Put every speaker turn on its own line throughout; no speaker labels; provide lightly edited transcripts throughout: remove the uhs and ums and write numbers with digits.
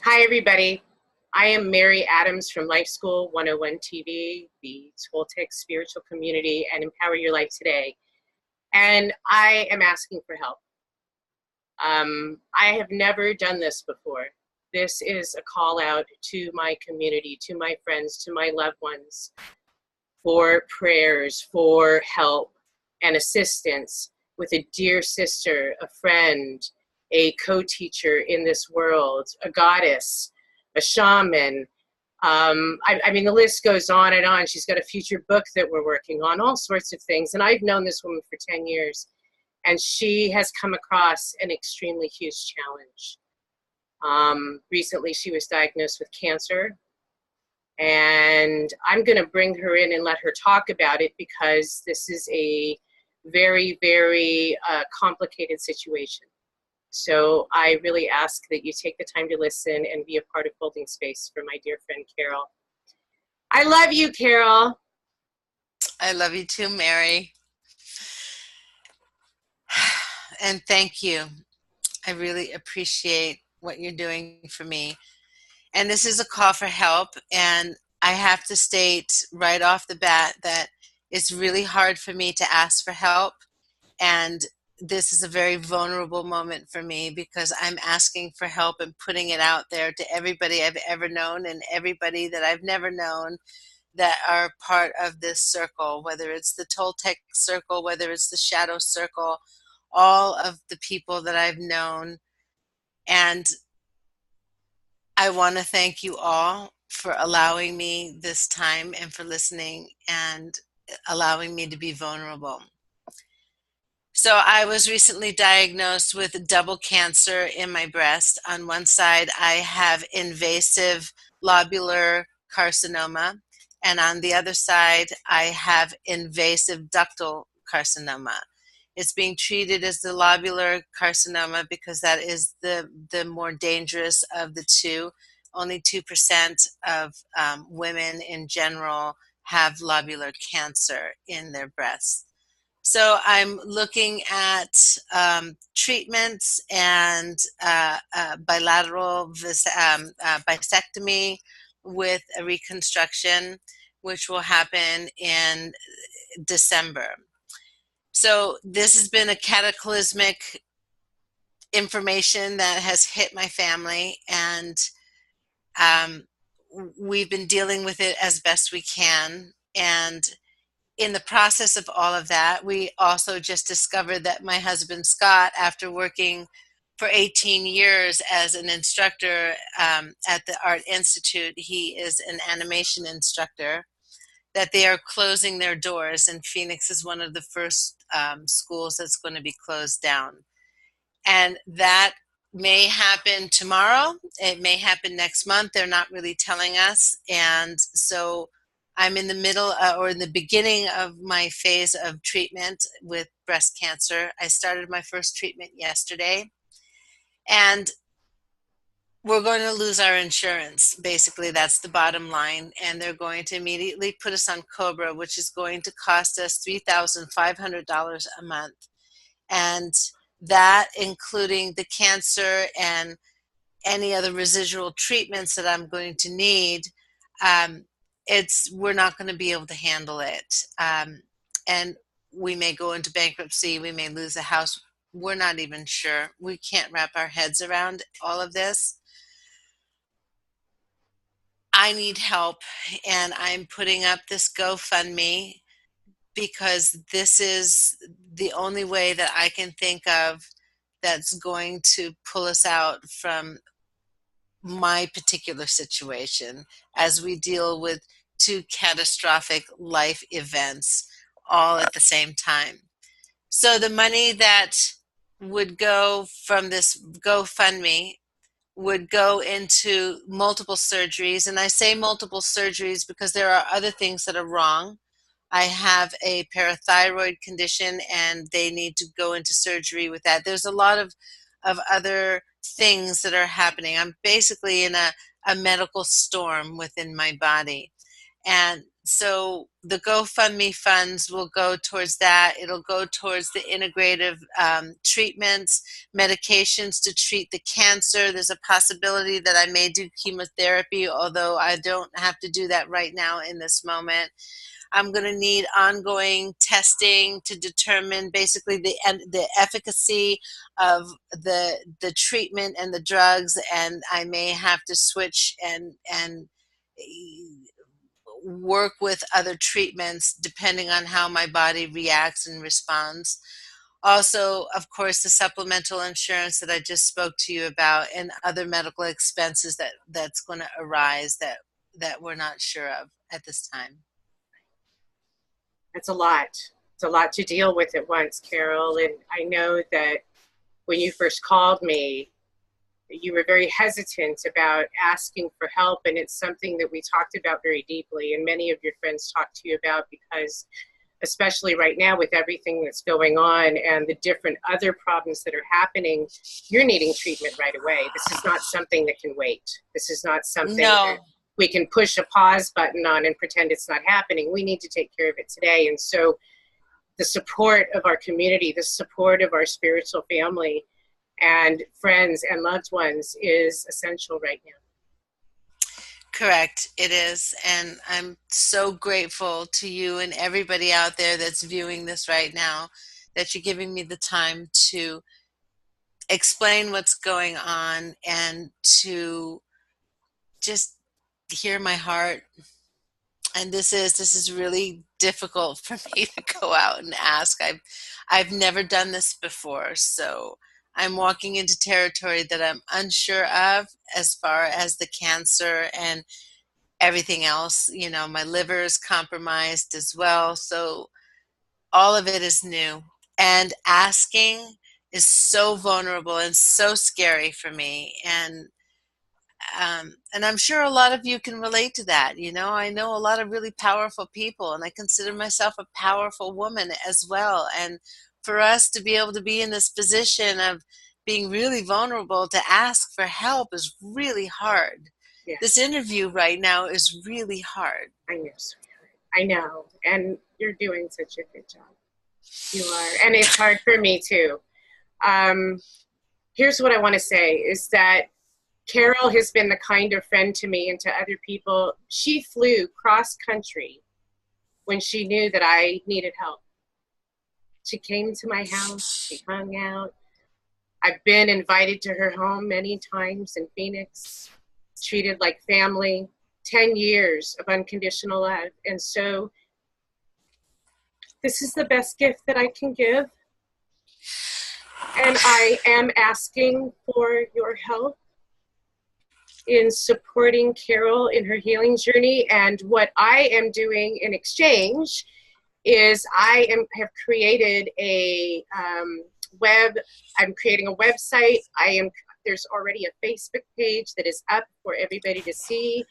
Hi, everybody. I am Mary Adams from Life School 101 TV, the Toltec spiritual community, and Empower Your Life Today. And I am asking for help. I have never done this before. This is a call out to my community, to my friends, to my loved ones for prayers, for help and assistance with a dear sister, a friend, a co-teacher in this world, a goddess, a shaman. I mean, the list goes on and on. She's got a future book that we're working on, all sorts of things. And I've known this woman for 10 years, and she has come across an extremely huge challenge. Recently, she was diagnosed with cancer, and I'm going to bring her in and let her talk about it because this is a very, very complicated situation. So I really ask that you take the time to listen and be a part of holding space for my dear friend, Carol. I love you, Carol.
I love you too, Mary. And thank you. I really appreciate what you're doing for me. And this is a call for help. And I have to state right off the bat that it's really hard for me to ask for help. And this is a very vulnerable moment for me because I'm asking for help and putting it out there to everybody I've ever known and everybody that I've never known that are part of this circle, whether it's the Toltec circle, whether it's the shadow circle, all of the people that I've known. And I want to thank you all for allowing me this time and for listening and allowing me to be vulnerable. So I was recently diagnosed with double cancer in my breast. On one side, I have invasive lobular carcinoma, and on the other side, I have invasive ductal carcinoma. It's being treated as the lobular carcinoma because that is the more dangerous of the two. Only 2% of women in general have lobular cancer in their breasts. So I'm looking at treatments and bilateral bisectomy with a reconstruction, which will happen in December. So this has been a cataclysmic information that has hit my family, and we've been dealing with it as best we can. And in the process of all of that, we also just discovered that my husband, Scott, after working for 18 years as an instructor at the Art Institute, he is an animation instructor, that they are closing their doors, and Phoenix is one of the first schools that's going to be closed down. And that may happen tomorrow. It may happen next month. They're not really telling us. And so I'm in the middle or in the beginning of my phase of treatment with breast cancer. I started my first treatment yesterday. And we're going to lose our insurance. Basically, that's the bottom line. And they're going to immediately put us on COBRA, which is going to cost us $3,500 a month. And that, including the cancer and any other residual treatments that I'm going to need, we're not going to be able to handle it. And we may go into bankruptcy. We may lose a house. We're not even sure. We can't wrap our heads around all of this. I need help, and I'm putting up this GoFundMe because this is the only way that I can think of that's going to pull us out from my particular situation as we deal with two catastrophic life events all at the same time. So the money that would go from this GoFundMe would go into multiple surgeries. And I say multiple surgeries because there are other things that are wrong. I have a parathyroid condition and they need to go into surgery with that. There's a lot of other things that are happening. I'm basically in a medical storm within my body. And so the GoFundMe funds will go towards that. It'll go towards the integrative treatments, medications to treat the cancer. There's a possibility that I may do chemotherapy, although I don't have to do that right now in this moment. I'm going to need ongoing testing to determine basically the efficacy of the treatment and the drugs, and I may have to switch and work with other treatments depending on how my body reacts and responds. Also, of course, the supplemental insurance that I just spoke to you about, and other medical expenses that's going to arise that we're not sure of at this time.
It's a lot. It's a lot to deal with at once, Carol. And I know that when you first called me, you were very hesitant about asking for help. And it's something that we talked about very deeply. And many of your friends talked to you about, because especially right now with everything that's going on and the different other problems that are happening, you're needing treatment right away. This is not something that can wait. This is not something that
No.
we can push a pause button on and pretend it's not happening. We need to take care of it today. And so the support of our community, the support of our spiritual family and friends and loved ones is essential right now.
Correct, it is. And I'm so grateful to you and everybody out there that's viewing this right now, that you're giving me the time to explain what's going on and to just hear my heart. And this is really difficult for me to go out and ask. I've never done this before, so I'm walking into territory that I'm unsure of as far as the cancer and everything else. You know, my liver is compromised as well, so all of it is new. And asking is so vulnerable and so scary for me. And I'm sure a lot of you can relate to that. You know, I know a lot of really powerful people, and I consider myself a powerful woman as well. And for us to be able to be in this position of being really vulnerable to ask for help is really hard.
Yes.
This interview right now is really hard.
I know, sweetheart. I know. And you're doing such a good job. You are. And it's hard for me too. Here's what I want to say is that Carol has been the kind of friend to me and to other people. She flew cross country when she knew that I needed help. She came to my house, she hung out. I've been invited to her home many times in Phoenix, treated like family, 10 years of unconditional love. And so this is the best gift that I can give. And I am asking for your help in supporting Carol in her healing journey. And what I am doing in exchange is have created I'm creating a website. There's already a Facebook page that is up for everybody to see,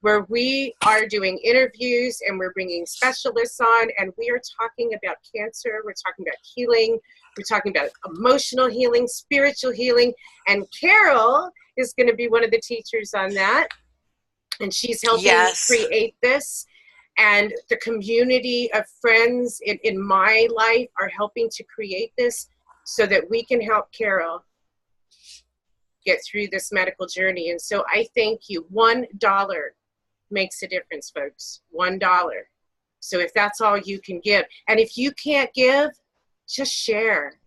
where we are doing interviews and we're bringing specialists on, and we are talking about cancer. We're talking about healing. We're talking about emotional healing, spiritual healing, and Carol is going to be one of the teachers on that. And she's helping me create this. And the community of friends in my life are helping to create this so that we can help Carol get through this medical journey. And so I thank you. $1 makes a difference, folks. $1. So if that's all you can give, and if you can't give, just share.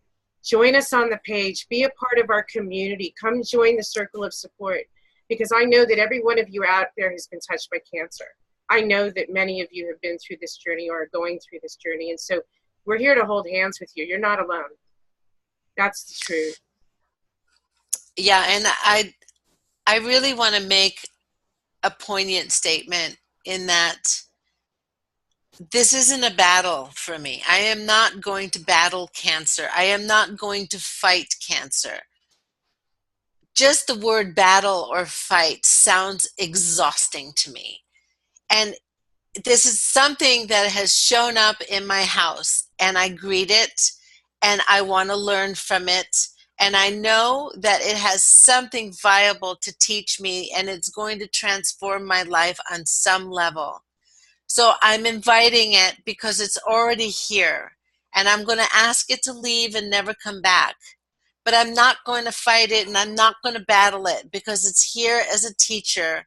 Join us on the page. Be a part of our community. Come join the circle of support, because I know that every one of you out there has been touched by cancer. I know that many of you have been through this journey or are going through this journey. And so we're here to hold hands with you. You're not alone. That's the truth.
Yeah, and I really want to make a poignant statement in that this isn't a battle for me. I am not going to battle cancer. I am not going to fight cancer. Just the word battle or fight sounds exhausting to me. And this is something that has shown up in my house, and I greet it, and I want to learn from it. And I know that it has something viable to teach me, and it's going to transform my life on some level. So I'm inviting it because it's already here. And I'm going to ask it to leave and never come back. But I'm not going to fight it and I'm not going to battle it because it's here as a teacher.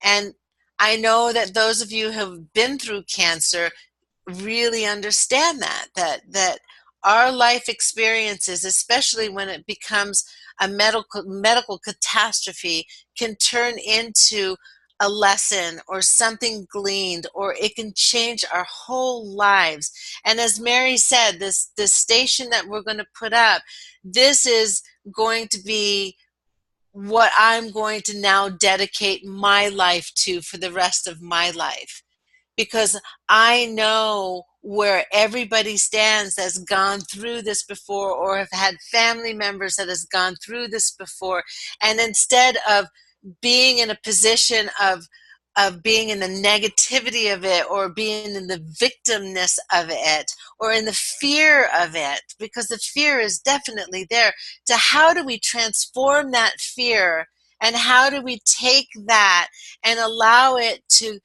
And I know that those of you who have been through cancer really understand that our life experiences, especially when it becomes a medical catastrophe, can turn into a lesson or something gleaned, or it can change our whole lives. And as Mary said, this station that we're going to put up, this is going to be what I'm going to now dedicate my life to for the rest of my life, because I know where everybody stands that's gone through this before or have had family members that has gone through this before. And instead of being in a position of being in the negativity of it, or being in the victimness of it, or in the fear of it, because the fear is definitely there, to how do we transform that fear, and how do we take that and allow it to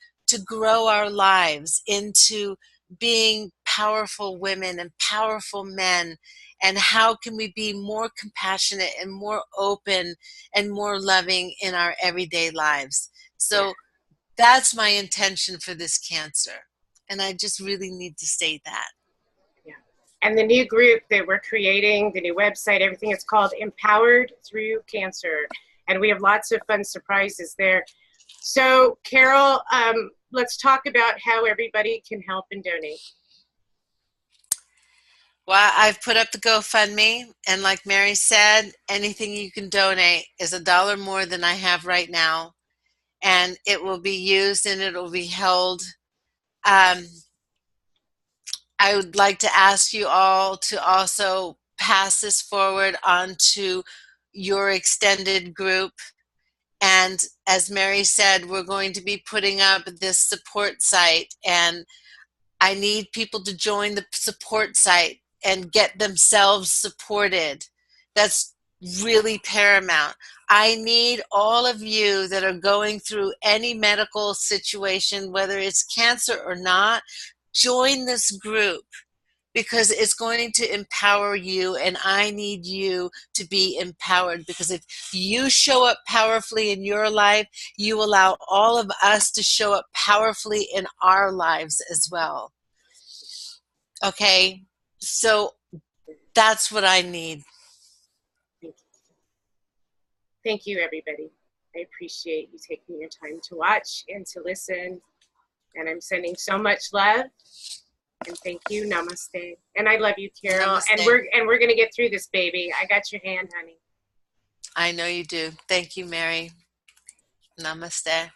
grow our lives into being powerful women and powerful men, and how can we be more compassionate and more open and more loving in our everyday lives.
Yeah.
So that's my intention for this cancer, and I just really need to state that.
Yeah. And the new group that we're creating, the new website, everything, is called Empowered Through Cancer. And we have lots of fun surprises there. So, Carol, let's talk about how everybody can help and donate.
Well, I've put up the GoFundMe, and like Mary said, anything you can donate is $1 more than I have right now, and it will be used and it will be held. Um, I would like to ask you all to also pass this forward onto your extended group. And as Mary said, we're going to be putting up this support site, and I need people to join the support site and get themselves supported. That's really paramount. I need all of you that are going through any medical situation, whether it's cancer or not, join this group, because it's going to empower you, and I need you to be empowered, because if you show up powerfully in your life, you allow all of us to show up powerfully in our lives as well. Okay, so that's what I need.
Thank you. Thank you, everybody. I appreciate you taking your time to watch and to listen. And I'm sending so much love. And thank you. Namaste. And I love you, Carol.
Namaste.
And we're gonna get through this, baby. I got your hand, honey.
I know you do. Thank you, Mary. Namaste.